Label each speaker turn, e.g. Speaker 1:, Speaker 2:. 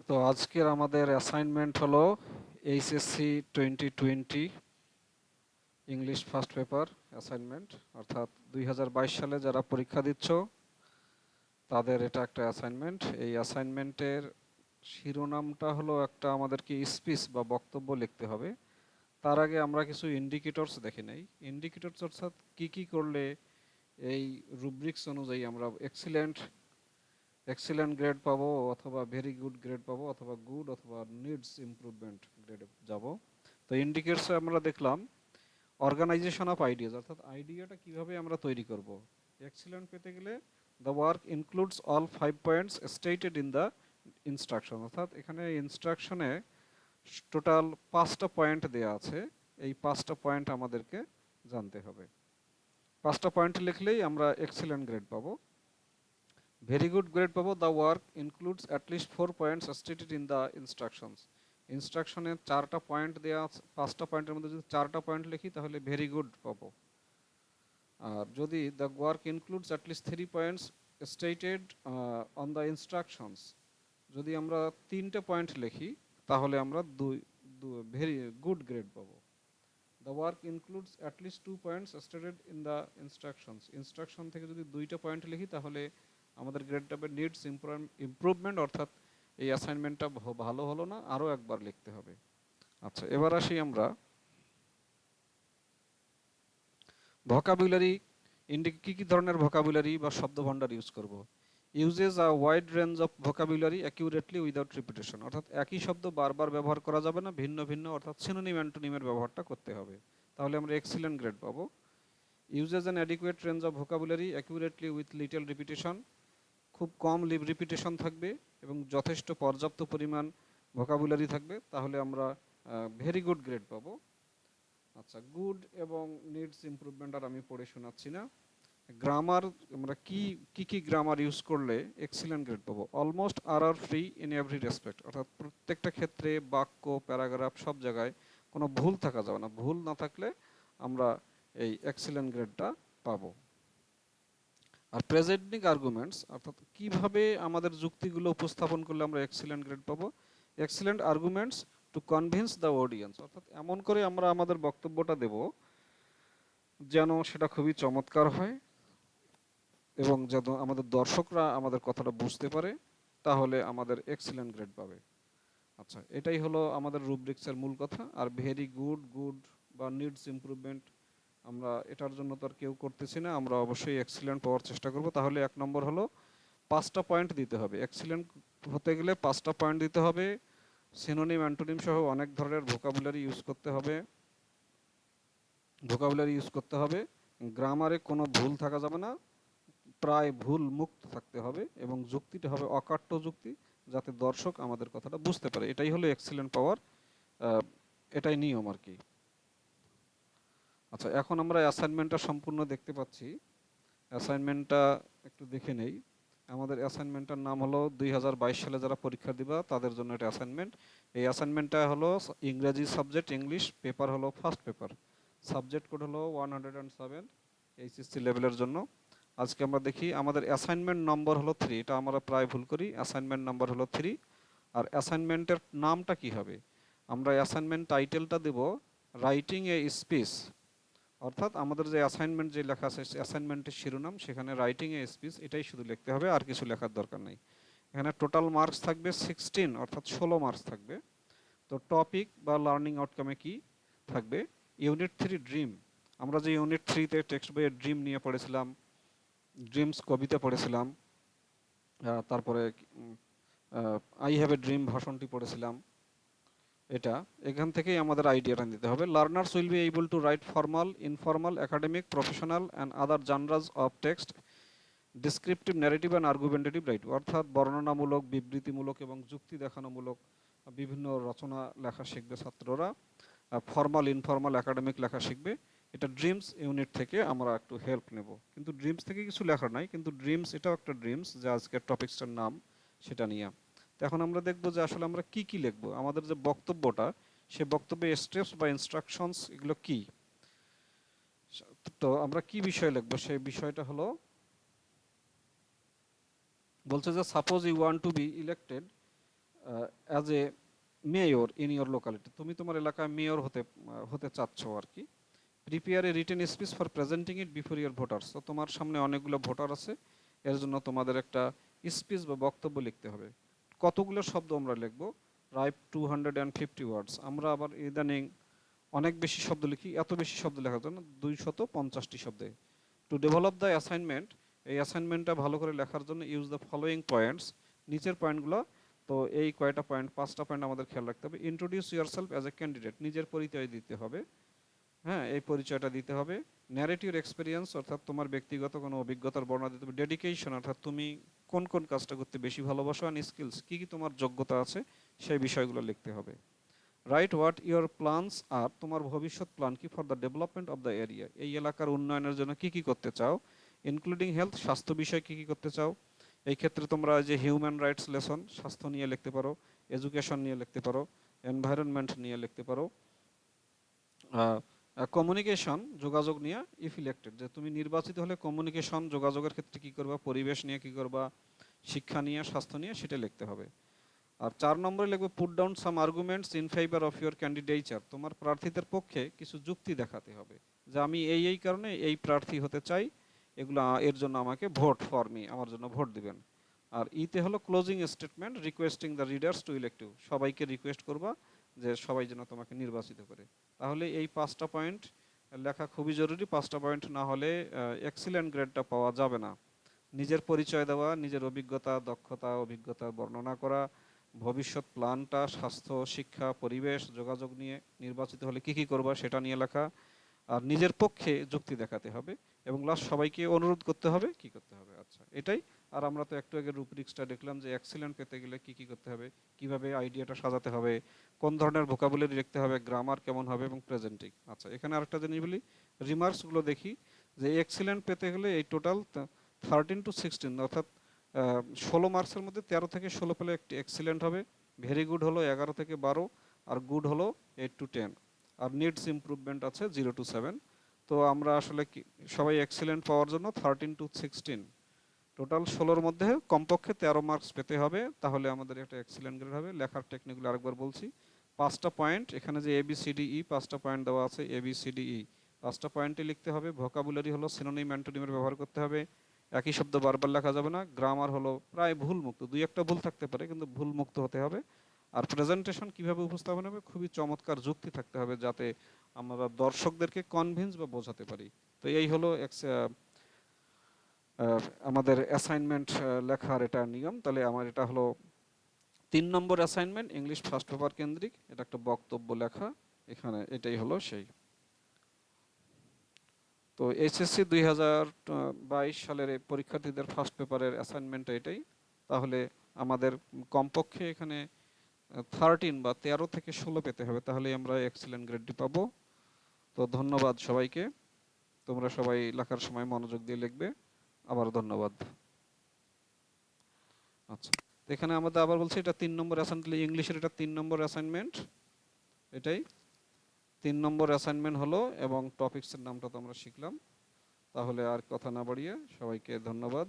Speaker 1: তো আজকের আমাদের অ্যাসাইনমেন্ট হলো HSC 2020 English first paper assignment, অর্থাৎ 2022 সালে যারা পরীক্ষা দিচ্ছ তাদের এটা একটা অ্যাসাইনমেন্ট। এই অ্যাসাইনমেন্টের শিরোনামটা হলো একটা আমাদেরকে স্পিচ বা বক্তব্য লিখতে হবে। তার আগে আমরা কিছু ইন্ডিকেটরস দেখে নেই। ইন্ডিকেটরস অর্থাৎ কি করলে এই রুব্রিক্স অনুযায়ী আমরা এক্সিলেন্ট গ্রেড পাবো, অথবা ভেরি গুড গ্রেড পাবো, অথবা গুড, অথবা নিডস ইমপ্রুভমেন্ট গ্রেডে যাব। তো ইন্ডিকেটরসে আমরা দেখলাম অর্গানাইজেশন অফ আইডিয়াস, অর্থাৎ আইডিয়াটা কিভাবে আমরা তৈরি করব। এক্সিলেন্ট পেতে গেলে the work includes all 5 points stated in the instruction, অর্থাৎ এখানে ইনস্ট্রাকশনে টোটাল 5টা পয়েন্ট দেওয়া আছে। এই 5টা পয়েন্ট আমাদেরকে জানতে হবে। 5টা পয়েন্ট লিখলেই আমরা এক্সিলেন্ট গ্রেড পাবো। ভেরি গুড গ্রেড পাবো the work includes at least 4 points stated in the instructions. ইনস্ট্রাকশনে 4টা পয়েন্ট দেওয়া আছে, 5টা পয়েন্টের মধ্যে যদি 4টা পয়েন্ট লিখি তাহলে ভেরি গুড পাবো। আর যদি the work includes at least 3 points stated on the instructions, যদি আমরা 3টে পয়েন্ট লিখি তাহলে আমরা ভেরি গুড গ্রেড পাবো। The work includes at least 2 points stated in the instructions, instruction থেকে যদি 2টা পয়েন্ট লিখি তাহলে আমাদের গ্রেডটা হবে নিডস ইমপ্রুভমেন্ট, অর্থাৎ এই অ্যাসাইনমেন্টটা ভালো হলো না, আরও একবার লিখতে হবে। আচ্ছা, এবার আসি আমরা ভোকাবুলারি। কি ধরনের ভোকাবুলারি বা শব্দভাণ্ডার ইউজ করব। Uses a wide range of vocabulary accurately without repetition, অর্থাৎ একই শব্দ বারবার ব্যবহার করা যাবে না, ভিন্ন ভিন্ন অর্থাৎ সিনোনিম অ্যান্টোনিমের ব্যবহারটা করতে হবে, তাহলে আমরা এক্সিলেন্ট গ্রেড পাবো। Uses an adequate range of vocabulary accurately with little repetition, খুব কম রিপিটেশন থাকবে এবং যথেষ্ট পর্যাপ্ত পরিমাণ ভোকাবুলারি থাকবে, তাহলে আমরা ভেরি গুড গ্রেড পাবো। আচ্ছা, গুড এবং নিডস ইমপ্রুভমেন্ট আর আমি পড়ে শোনাচ্ছি না। গ্রামার, আমরা কি গ্রামার ইউজ করলে এক্সিলেন্ট গ্রেড পাবো। অলমোস্ট আর ফ্রি ইন এভরি রেসপেক্ট, অর্থাৎ প্রত্যেকটা ক্ষেত্রে বাক্য, প্যারাগ্রাফ সব জায়গায় কোনো ভুল থাকা যাবে না। ভুল না থাকলে আমরা এই এক্সিলেন্ট গ্রেডটা পাবো। আর প্রেজেন্টিং আর্গুমেন্টস, অর্থাৎ কিভাবে আমাদের যুক্তিগুলো উপস্থাপন করলে আমরা এক্সিলেন্ট গ্রেড পাবো। Excellent arguments to convince the audience, অর্থাৎ এমন করে আমরা আমাদের বক্তব্যটা দেব যেন সেটা খুবই চমৎকার হয় এবং যেন আমাদের দর্শকরা আমাদের কথাটা বুঝতে পারে, তাহলে আমাদের এক্সিলেন্ট গ্রেড পাবে। আচ্ছা, এটাই হলো আমাদের রুব্রিক্সের মূল কথা। আর ভেরি গুড বা নিডস ইমপ্রুভমেন্ট আমরা এটার জন্য তো আর কেউ করতেছি না, আমরা অবশ্যই এক্সিলেন্ট পাওয়ার চেষ্টা করব। তাহলে 1 নম্বর হলো 5টা পয়েন্ট দিতে হবে। এক্সিলেন্ট হতে গেলে 5টা পয়েন্ট দিতে হবে, সিনোনিম অ্যান্টোনিম সহ অনেক ধরনের ভোকাবুলারি ইউজ করতে হবে। গ্রামারে কোনো ভুল থাকা যাবে না, প্রায় ভুল মুক্ত থাকতে হবে, এবং যুক্তিটা হবে অকাট্য যুক্তি, যাতে দর্শক আমাদের কথাটা বুঝতে পারে। এটাই হলো এক্সিলেন্ট পাওয়ার, এটাই নিয়ম আর কি। আচ্ছা, এখন আমরা অ্যাসাইনমেন্টটা সম্পূর্ণ দেখতে পাচ্ছি। অ্যাসাইনমেন্টটা একটু দেখে নেই। আমাদের অ্যাসাইনমেন্টটার নাম হলো 2022 সালে যারা পরীক্ষা দিবা তাদের জন্য এটা অ্যাসাইনমেন্ট। এই অ্যাসাইনমেন্টটা হলো ইংরেজি সাবজেক্ট, ইংলিশ পেপার হলো ফার্স্ট পেপার, সাবজেক্ট কোড হলো 107 এইচএসসি লেভেলের জন্য। আজকে আমরা দেখি আমাদের অ্যাসাইনমেন্ট নম্বর হলো 3, এটা আমরা প্রায় ভুল করি। অ্যাসাইনমেন্ট নম্বর হলো 3। আর অ্যাসাইনমেন্টের নামটা কি হবে, আমরা অ্যাসাইনমেন্ট টাইটেলটা দেব রাইটিং এ স্পিচ, অর্থাৎ আমাদের যে অ্যাসাইনমেন্ট যে লেখা আছে অ্যাসাইনমেন্টের শিরোনাম, সেখানে রাইটিং এ স্পিচ এটাই শুধু লিখতে হবে, আর কিছু লেখার দরকার নেই। এখানে টোটাল মার্কস থাকবে 16, অর্থাৎ 16 মার্কস থাকবে। তো টপিক বা লার্নিং আউটকামে কি থাকবে, ইউনিট 3 ড্রিম। আমরা যে ইউনিট 3-তে টেক্সট বইয়ের ড্রিম নিয়ে পড়েছিলাম, ড্রিমস কবিতা পড়েছিলাম, তারপরে আই হ্যাভ এ ড্রিম ভাষণটি পড়েছিলাম, এখান থেকেই আমাদের আইডিয়াটা নিতে হবে। Learners will be able to write formal, informal, academic, professional and other genres of text, descriptive, narrative and argumentative writing, অর্থাৎ বর্ণনামূলক, বিবৃতিমূলক এবং যুক্তি দেখানোমূলক বিভিন্ন রচনা লেখা শিখবে ছাত্ররা। ফর্মাল, ইনফর্মাল, একাডেমিক লেখা শিখবে। এটা ড্রিমস ইউনিট থেকে আমরা একটু হেল্প নেব, কিন্তু ড্রিমস থেকে কিছু লেখা নাই, কিন্তু ড্রিমস এটাও একটা ড্রিমস, যে আজকের টপিকসটার নাম সেটা নিয়ে। তো এখন আমরা দেখব যে আসলে আমরা কি লিখব, আমাদের যে বক্তব্যটা, সে বক্তব্যে স্টেপস বা ইনস্ট্রাকশনস এগুলো কি। তো আমরা কি বিষয় লিখব, সেই বিষয়টা হলো, বলছে যে suppose you want to be elected as a mayor in your locality, তুমি তোমার এলাকায় মেয়র হতে চাচ্ছ আর কি। Prepare a written speech for presenting it before your voters, তো তোমার সামনে অনেকগুলো ভোটার আছে, এর জন্য তোমাদের একটা স্পিচ বা বক্তব্য লিখতে হবে। কতগুলো শব্দ আমরা লিখব? রাইট 250 ওয়ার্ডস। আমরা আবার ইদানিং অনেক বেশি শব্দ লিখি, এত বেশি শব্দ লেখার জন্য 250টি শব্দে। টু ডেভেলপ দ্য অ্যাসাইনমেন্ট, এই অ্যাসাইনমেন্টটা ভালো করে লেখার জন্য ইউজ দ্য ফলোয়িং পয়েন্টস, নিচের পয়েন্টগুলো। তো এই কয়টা পয়েন্ট, 5টা পয়েন্ট আমাদের খেয়াল রাখতে হবে। Introduce yourself as a candidate, নিজের পরিচয় দিতে হবে, হ্যাঁ এই পরিচয়টা দিতে হবে। ন্যারেট ইউর এক্সপিরিয়েন্স, অর্থাৎ তোমার ব্যক্তিগত কোনো অভিজ্ঞতার বর্ণনা দিতে হবে। ডেডিকেশন, অর্থাৎ তুমি কোন কোন কাজটা করতে বেশি ভালোবাসো। অ্যান্ড স্কিলস, কী কী তোমার যোগ্যতা আছে সেই বিষয়গুলো লিখতে হবে। রাইট হোয়াট ইউর প্ল্যানস আর, তোমার ভবিষ্যৎ প্ল্যান কি for the development of the area, এই এলাকার উন্নয়নের জন্য কি কি করতে চাও। ইনক্লুডিং হেলথ, স্বাস্থ্য বিষয় কি কি করতে চাও। এই ক্ষেত্রে তোমরা যে হিউম্যান রাইটস লেসন, স্বাস্থ্য নিয়ে লিখতে পারো, এডুকেশন নিয়ে লিখতে পারো, এনভায়রনমেন্ট নিয়ে লিখতে পারো। কমিউনিকেশন, যোগাযোগ নিয়ে ইফ ইলেক্টেড, যে তুমি নির্বাচিত হলে কমিউনিকেশন যোগাযোগের ক্ষেত্রে কি করবা, পরিবেশ নিয়ে কি করবা, শিক্ষা নিয়ে, স্বাস্থ্য নিয়ে, সেটা লিখতে হবে। আর 4 নম্বরে লিখবে put down some arguments in favour of your candidature, তোমার প্রার্থীদের পক্ষে কিছু যুক্তি দেখাতে হবে, যে আমি এই কারণে এই প্রার্থী হতে চাই, এগুলো এর জন্য আমাকে ভোট ফর মি, আমার জন্য ভোট দিবেন। আর ইতে হলো closing statement requesting the readers to elect you, সবাইকে রিকোয়েস্ট করবা যে সবাই যেন তোমাকে নির্বাচিত করে। তাহলে এই 5টা পয়েন্ট লেখা খুবই জরুরি। 5টা পয়েন্ট না হলে এক্সিলেন্ট গ্রেডটা পাওয়া যাবে না। নিজের পরিচয় দেওয়া, নিজের অভিজ্ঞতা, দক্ষতা, অভিজ্ঞতা বর্ণনা করা, ভবিষ্যৎ প্ল্যানটা স্বাস্থ্য, শিক্ষা, পরিবেশ, যোগাযোগ নিয়ে, নির্বাচিত হলে কি কি করবা সেটা নিয়ে লেখা, আর নিজের পক্ষে যুক্তি দেখাতে হবে, এবং লাস্ট সবাইকে অনুরোধ করতে হবে কি করতে হবে। আচ্ছা এটাই। আর আমরা তো একটু আগে রুব্রিক্সটা দেখলাম যে এক্সিলেন্ট পেতে গেলে কি কি করতে হবে, কিভাবে আইডিয়াটা সাজাতে হবে, কোন ধরনের ভোকাবুলারি লিখতে হবে, গ্রামার কেমন হবে, এবং প্রেজেন্টিং। আচ্ছা এখানে আরেকটা জিনিস বলি, রিমার্কসগুলো দেখি, যে এক্সিলেন্ট পেতে গেলে এই টোটাল 13 to 16, অর্থাৎ 16 মার্কসের মধ্যে 13 থেকে 16 পেলে একটি এক্সিলেন্ট হবে। ভেরি গুড হলো 11 থেকে 12, আর গুড হলো 8 to 10, আর নিডস ইমপ্রুভমেন্ট আছে 0 to 7। তো আমরা আসলে সবাই এক্সিলেন্ট পাওয়ার জন্য 13 to 16, টোটাল 16-র মধ্যে কমপক্ষে 13 মার্কস পেতে হবে, তাহলে আমাদের একটা এক্সিলেন্ট গ্রেড হবে। লেখার টেকনিকগুলো আরেকবার বলছি। 5টা পয়েন্ট, এখানে যে ABCDE 5টা পয়েন্ট দেওয়া আছে, ABCDE 5টা পয়েন্টে লিখতে হবে। ভোকাবুলারি হলো সিনোনিম অ্যান্টোনিমের ব্যবহার করতে হবে, একই শব্দ বারবার লেখা যাবে না। গ্রামার হলো প্রায় ভুল মুক্ত, 2-1টা ভুল থাকতে পারে কিন্তু ভুল মুক্ত হতে হবে। আর প্রেজেন্টেশন কিভাবে উপস্থাপন হবে, খুবই চমৎকার যুক্তি থাকতে হবে, যাতে আমরা দর্শকদেরকে কনভিন্স বা বোঝাতে পারি। তো এই হলো আমাদের অ্যাসাইনমেন্ট লেখার এটা নিয়ম। তাহলে আমার এটা হলো 3 নম্বর অ্যাসাইনমেন্ট, ইংলিশ ফার্স্ট পেপার কেন্দ্রিক, এটা একটা বক্তব্য লেখা, এখানে এটাই হলো সেই। তো HSC 2022 সালের এই পরীক্ষার্থীদের ফার্স্ট পেপারের অ্যাসাইনমেন্ট এটাই। তাহলে আমাদের কমপক্ষে এখানে 13 বা 13 থেকে 16 পেতে হবে, তাহলে আমরা এক্সিলেন্ট গ্রেডটি পাবো। তো ধন্যবাদ সবাইকে, তোমরা সবাই লেখার সময় মনোযোগ দিয়ে লিখবে। আবার ধন্যবাদ। আচ্ছা এখানে আমাদের আবার বলছি এটা 3 নম্বর অ্যাসাইনমেন্ট, ইংলিশের এটা 3 নম্বর অ্যাসাইনমেন্ট, এটাই 3 নম্বর অ্যাসাইনমেন্ট হলো, এবং টপিকসের নামটা তো আমরা শিখলাম। তাহলে আর কথা না বাড়িয়ে সবাইকে ধন্যবাদ।